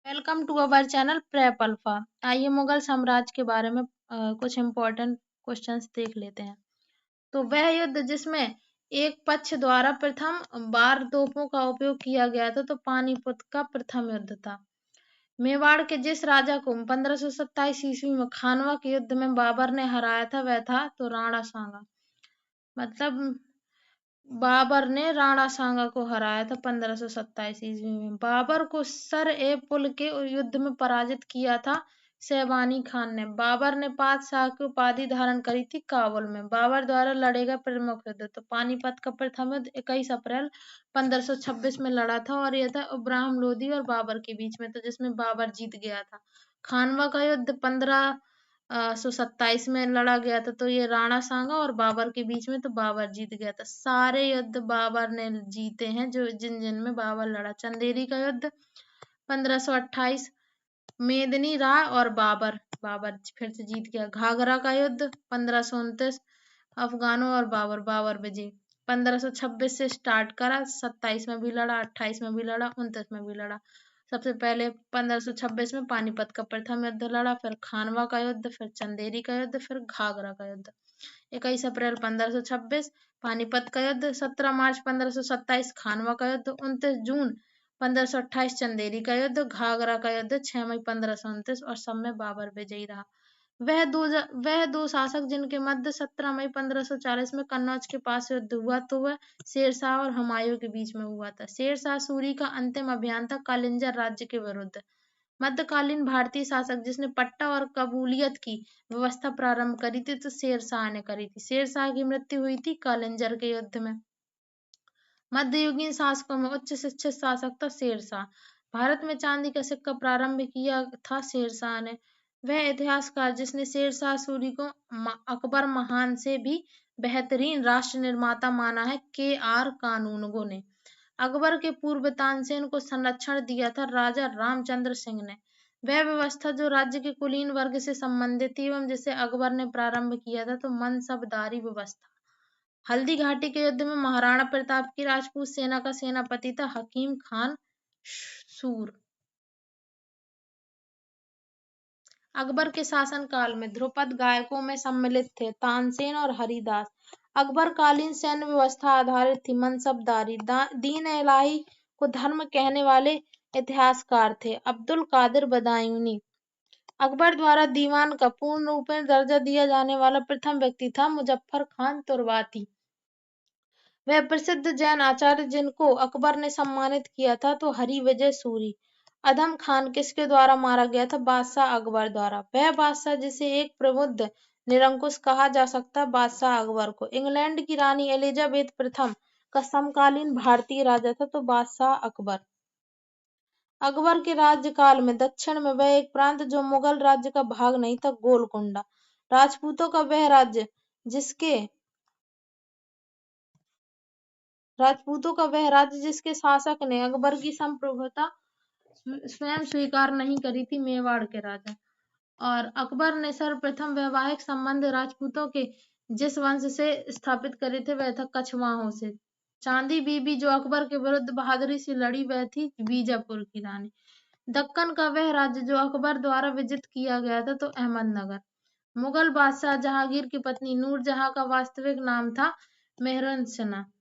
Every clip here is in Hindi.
Welcome to our channel prep alpha. आइए मुगल साम्राज्य के बारे में कुछ इम्पोर्टेंट क्वेश्चंस देख लेते हैं। तो वह युद्ध जिसमें एक पक्ष द्वारा प्रथम बार तोपों का उपयोग किया गया था तो पानीपत का प्रथम युद्ध था। मेवाड़ के जिस राजा को 1527 ईस्वी में खानवा के युद्ध में बाबर ने हराया था वह था तो राणा सांगा। मतलब बाबर ने राणा सांगा को हराया था 1527 ईस्वी में। बाबर को सर ए पुल के युद्ध में पराजित किया था शैबानी खान ने। बाबर ने पातशाह की उपाधि धारण करी थी काबुल में। बाबर द्वारा लड़े गए प्रमुख युद्ध तो पानीपत का प्रथम युद्ध 21 अप्रैल 1526 में लड़ा था और यह था इब्राहिम लोदी और बाबर के बीच में, तो जिसमें बाबर जीत गया था। खानवा का युद्ध 1527 में लड़ा गया था तो ये राणा सांगा और बाबर के बीच में, तो बाबर जीत गया था। सारे युद्ध बाबर ने जीते हैं जो जिन जिन में बाबर लड़ा। चंदेरी का युद्ध 1528, मेदिनी राय और बाबर, बाबर फिर से जीत गया। घाघरा का युद्ध 1529, अफगानों और बाबर, बाबर विजय। 1526 से स्टार्ट करा, 27 में भी लड़ा, 28 में भी लड़ा, 29 में भी लड़ा। सबसे पहले 1526 में पानीपत का प्रथम युद्ध लड़ा, फिर खानवा का युद्ध, फिर चंदेरी का युद्ध, फिर घाघरा का युद्ध। 21 अप्रैल 1526 पानीपत का युद्ध, 17 मार्च 1527 खानवा का युद्ध, 29 जून 1528 चंदेरी का युद्ध, घाघरा का युद्ध 6 मई 1529 और सब में बाबर विजयी रहा। वह दो शासक जिनके मध्य 17 मई 1540 में कन्नौज के पास युद्ध हुआ तो वह शेरशाह और हुमायूं के बीच में हुआ था। शेरशाह सूरी का अंतिम अभियान था कालिंजर राज्य के विरुद्ध। मध्यकालीन भारतीय शासक जिसने पट्टा और कबूलियत की व्यवस्था प्रारंभ करी थी तो शेरशाह ने करी थी। शेरशाह की मृत्यु हुई थी कालिंजर के युद्ध में। मध्ययुगीन शासकों में उच्च शिक्षित शासक था शेरशाह। भारत में चांदी का सिक्का प्रारंभ किया था शेरशाह ने। वह इतिहासकार जिसने शेरशाह सूरी को अकबर महान से भी बेहतरीन राष्ट्र निर्माता माना है, के.आर. कानूनगो ने। अकबर के पूर्व तानसेन को संरक्षण दिया था राजा रामचंद्र सिंह ने। वह व्यवस्था जो राज्य के कुलीन वर्ग से संबंधित थी एवं जिसे अकबर ने प्रारंभ किया था तो मनसबदारी व्यवस्था। हल्दी घाटी के युद्ध में महाराणा प्रताप की राजपूत सेना का सेनापति था हकीम खान सूर। अकबर के शासनकाल में ध्रुपद गायकों में सम्मिलित थे तानसेन और हरिदास। अकबरकालीन सैन्य व्यवस्था आधारित थी मनसबदारी। दीन इलाही को धर्म कहने वाले इतिहासकार थे अब्दुल कादिर बदायूनी। अकबर द्वारा दीवान का पूर्ण रूप में दर्जा दिया जाने वाला प्रथम व्यक्ति था मुजफ्फर खान तुर्बाती। वह प्रसिद्ध जैन आचार्य जिनको अकबर ने सम्मानित किया था तो हरि विजय सूरी। अधम खान किसके द्वारा मारा गया था? बादशाह अकबर द्वारा। वह बादशाह जिसे एक प्रबुद्ध निरंकुश कहा जा सकता बादशाह अकबर को। इंग्लैंड की रानी एलिजाबेथ प्रथम का समकालीन भारतीय राजा था तो बादशाह अकबर। अकबर के राज्यकाल में दक्षिण में वह एक प्रांत जो मुगल राज्य का भाग नहीं था गोलकुंडा। राजपूतों का वह राज्य जिसके शासक ने अकबर की संप्रभुता स्वयं स्वीकार नहीं करी थी, मेवाड़ के राजा। और अकबर ने सर्वप्रथम वैवाहिक संबंध राजपूतों के जिस वंश से स्थापित करे थे वह था कछवाहों से। चांदी बीबी जो अकबर के विरुद्ध बहादुरी से लड़ी वह थी बीजापुर की रानी। दक्कन का वह राज्य जो अकबर द्वारा विजित किया गया था तो अहमदनगर। मुगल बादशाह जहांगीर की पत्नी नूरजहां का वास्तविक नाम था मेहरुन्निसा।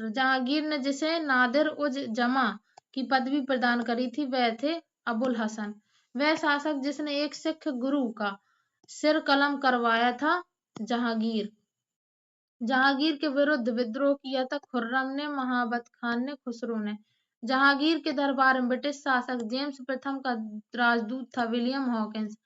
जहांगीर ने जिसे नादिर उज जमा की पदवी प्रदान करी थी वह थे अबुल हसन। वह शासक जिसने एक सिख गुरु का सिर कलम करवाया था जहांगीर। जहांगीर के विरुद्ध विद्रोह किया था खुर्रम ने, महाबत खान ने, खुसरो ने। जहांगीर के दरबार में ब्रिटिश शासक जेम्स प्रथम का राजदूत था विलियम हॉकिंस।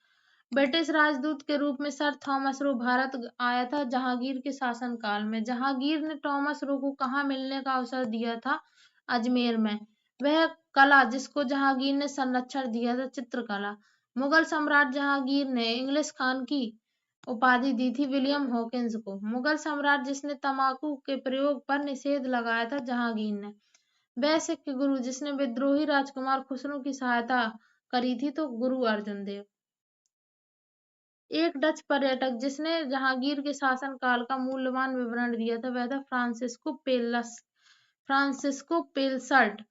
ब्रिटिश राजदूत के रूप में सर थॉमस रो भारत आया था जहांगीर के शासनकाल में। जहांगीर ने थॉमस रो को कहाँ मिलने का अवसर दिया था? अजमेर में। वह कला जिसको जहांगीर ने संरक्षण दिया था चित्रकला। मुगल सम्राट जहांगीर ने इंग्लिश खान की उपाधि दी थी विलियम हॉकिंस को। मुगल सम्राट जिसने तंबाकू के प्रयोग पर निषेध लगाया था जहांगीर ने। वह सिख गुरु जिसने विद्रोही राजकुमार खुसरो की सहायता करी थी तो गुरु अर्जुन देव। एक डच पर्यटक जिसने जहांगीर के शासनकाल का मूल्यवान विवरण दिया था वह था फ्रांसिस्को पेल्लस। फ्रांसिस्को पेलसर्ट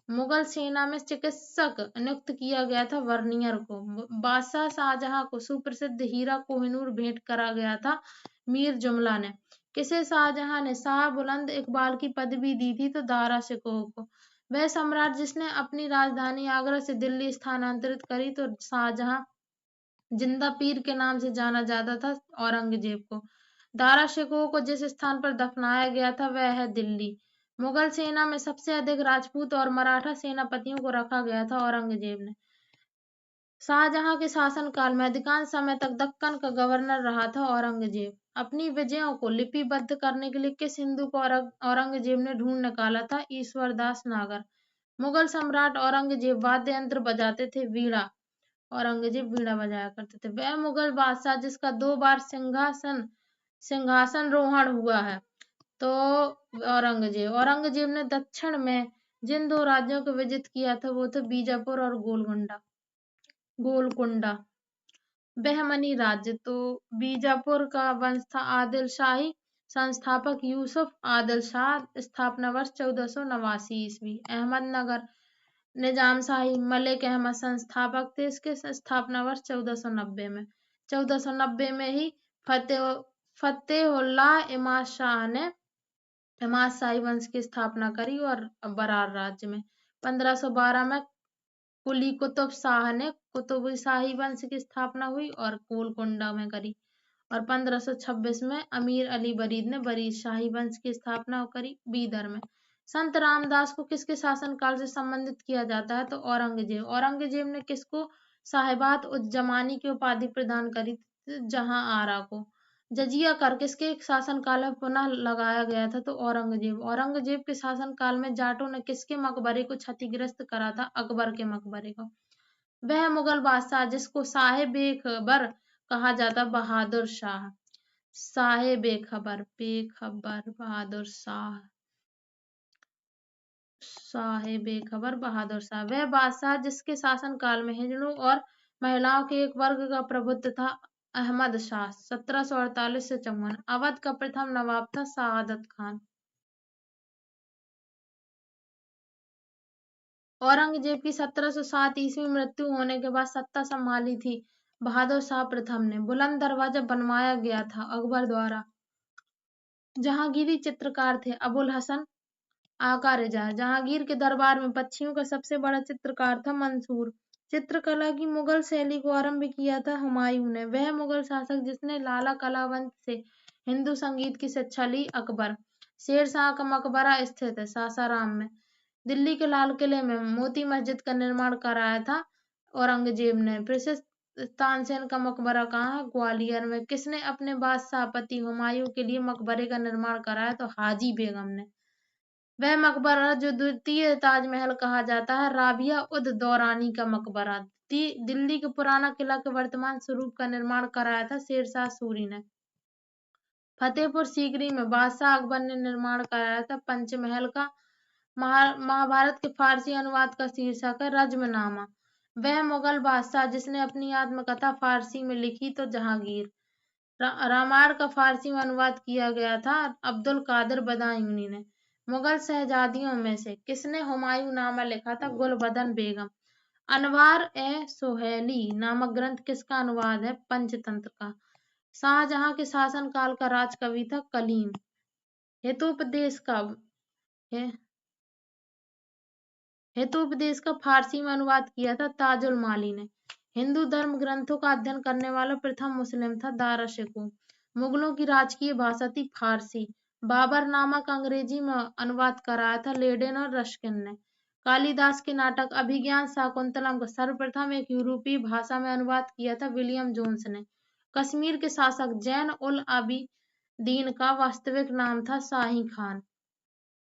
मुगल सेना में चिकित्सक नियुक्त किया गया था। वर्नियर को बादशाह शाहजहां को सुप्रसिद्ध हीरा कोहिनूर भेंट करा गया था मीर जुमला ने। किसे शाहजहां ने शाह बुलंद इकबाल की पदवी दी थी? तो दारा शिकोह को। वह सम्राट जिसने अपनी राजधानी आगरा से दिल्ली स्थानांतरित करी? तो शाहजहां। जिंदा पीर के नाम से जाना जाता था औरंगजेब को। दारा शिकोह को जिस स्थान पर दफनाया गया था वह है दिल्ली। मुगल सेना में सबसे अधिक राजपूत और मराठा सेनापतियों को रखा गया था औरंगजेब ने। शाहजहां के शासनकाल में अधिकांश समय तक दक्कन का गवर्नर रहा था औरंगजेब। अपनी विजयों को लिपिबद्ध करने के लिए किस हिंदू को औरंगजेब ने ढूंढ निकाला था? ईश्वरदास नागर। मुगल सम्राट औरंगजेब वाद्य यंत्र बजाते थे? वीणा। औरंगजेब वीणा बजाया करते थे। वह मुगल बादशाह जिसका 2 बार सिंहासन रोहण हुआ है? तो औरंगजेब। औरंगजेब ने दक्षिण में जिन 2 राज्यों को विजित किया था वो थे बीजापुर और गोलकुंडा। बहमनी राज्य। तो बीजापुर का वंश था आदिल शाही। संस्थापक यूसुफ आदिल शाह। स्थापना वर्ष 1489 ईस्वी। अहमदनगर निजाम शाही मलिक अहमद संस्थापक थे इसके। स्थापना वर्ष 1490 में। 1490 में ही फतेहुल्लाह इमाद शाह ने इमाद शाही वंश की स्थापना करी और बरार राज्य में। 1512 में कुली कुतुब शाह ने कुतुब शाही वंश की स्थापना हुई और गोलकुंडा में करी। और 1526 में अमीर अली बरीद ने बरीद शाही वंश की स्थापना करी बीदर में। संत रामदास को किसके शासनकाल से संबंधित किया जाता है? तो औरंगजेब। औरंगजेब ने किसको साहिबात उज जमानी की उपाधि प्रदान करी? जहां आरा को। जजिया कर किसके शासनकाल में पुनः लगाया गया था? तो औरंगजेब। औरंगजेब के शासनकाल में जाटों ने किसके मकबरे को क्षतिग्रस्त करा था? अकबर के मकबरे को। वह मुगल बादशाह जिसको साहेब बेखबर कहा जाता? बहादुर शाह। साहेब बेखबर बहादुर शाह। साहेब बेखबर बहादुर शाह। वह बादशाह जिसके शासनकाल में हिजड़ों और महिलाओं के एक वर्ग का प्रभुत्व था? अहमद शाह। 1748 से 54। अवध का प्रथम नवाब था? सआदत खान। औरंगजेब की 1707 ईस्वी में मृत्यु होने के बाद सत्ता संभाली थी बहादुर शाह प्रथम ने। बुलंद दरवाजा बनवाया गया था अकबर द्वारा। जहांगीरी चित्रकार थे? अबुल हसन आका रिजा। जहांगीर के दरबार में पक्षियों का सबसे बड़ा चित्रकार था मंसूर। चित्रकला की मुगल शैली को आरंभ किया था हुमायूं ने। वह मुगल शासक जिसने लाला कलावंत से हिंदू संगीत की शिक्षा ली? अकबर। शेरशाह का मकबरा स्थित है सासाराम में। दिल्ली के लाल किले में मोती मस्जिद का निर्माण कराया था औरंगजेब ने। प्रसिद्ध तानसेन का मकबरा कहाँ है? ग्वालियर में। किसने अपने बादशाह पति हुमायूं के लिए मकबरे का निर्माण कराया? तो हाजी बेगम ने। वह मकबरा जो द्वितीय ताजमहल कहा जाता है? राबिया उद दौरानी का मकबरा। दिल्ली के पुराना किला के वर्तमान स्वरूप का निर्माण कराया था शेरशाह सूरी ने। फतेहपुर सीकरी में बादशाह अकबर ने निर्माण कराया था पंचमहल का। महाभारत के फारसी अनुवाद का शीर्षक है रज्मनामा। वह मुगल बादशाह जिसने अपनी आत्मकथा फारसी में लिखी? तो जहांगीर। रामायण का फारसी में अनुवाद किया गया था अब्दुल कादिर बदायूनी ने। मुगल शहजादियों में से किसने हुमायूं नामा लिखा था? गुलबदन बेगम। अनवार ए सोहैली नामक ग्रंथ किसका अनुवाद है? पंचतंत्र का। शाहजहां के शासनकाल का राजकवि था कलीम। हितोपदेश का फारसी में अनुवाद किया था ताजुल माली ने। हिंदू धर्म ग्रंथों का अध्ययन करने वाला प्रथम मुस्लिम था दारा शिकोह। मुगलों की राजकीय भाषा थी फारसी। बाबरनामा का अंग्रेजी में अनुवाद कराया था लेडेन और रस्किन ने। कालिदास के नाटक अभिज्ञान शाकुंतलम का सर्वप्रथम एक यूरोपीय भाषा में अनुवाद किया था विलियम जोन्स ने। कश्मीर के शासक जैन उल आबिदीन का वास्तविक नाम था शाही खान।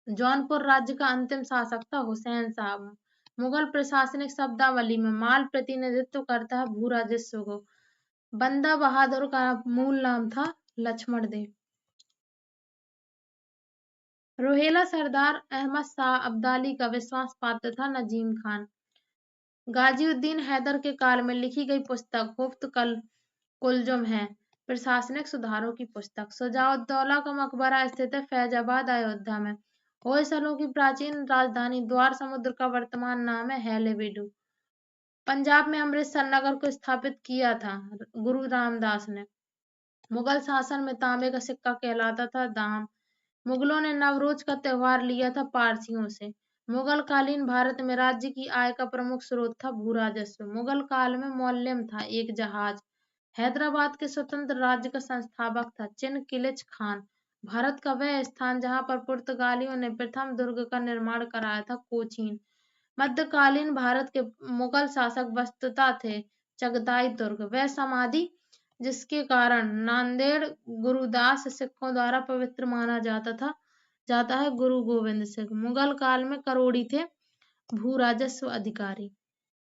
जौनपुर राज्य का अंतिम शासक था हुसैन साहब। मुगल प्रशासनिक शब्दावली में माल प्रतिनिधित्व करता है भू राजस्व को। बंदा बहादुर का मूल नाम था लक्ष्मण देव। रोहेला सरदार अहमद शाह अब्दाली का विश्वास पात्र था नजीम खान। गाजीउद्दीन हैदर के काल में लिखी गई पुस्तक हुफ्त कुलजुम है प्रशासनिक सुधारों की पुस्तक। शुजाउद्दौला का मकबरा स्थित है फैजाबाद अयोध्या में। होयसलों की प्राचीन राजधानी द्वार समुद्र का वर्तमान नाम है हैलेबिडु। पंजाब में अमृतसर नगर को स्थापित किया था गुरु रामदास ने। मुगल शासन में तांबे का सिक्का कहलाता था दाम। मुगलों ने नवरोज का त्योहार लिया था पारसियों से। मुगल कालीन भारत में राज्य की आय का प्रमुख स्रोत था भू राजस्व। मुगल काल में मौल्यम था एक जहाज। हैदराबाद के स्वतंत्र राज्य का संस्थापक था चिन किलिच खान। भारत का वह स्थान जहां पर पुर्तगालियों ने प्रथम दुर्ग का निर्माण कराया था कोचीन। मध्यकालीन भारत के मुगल शासक वस्तुतः थे चगताई तुर्क। वह समाधि जिसके कारण नांदेड़ गुरुदास सिखों द्वारा पवित्र माना जाता है गुरु गोविंद सिंह। मुगल काल में करोड़ी थे भू राजस्व अधिकारी।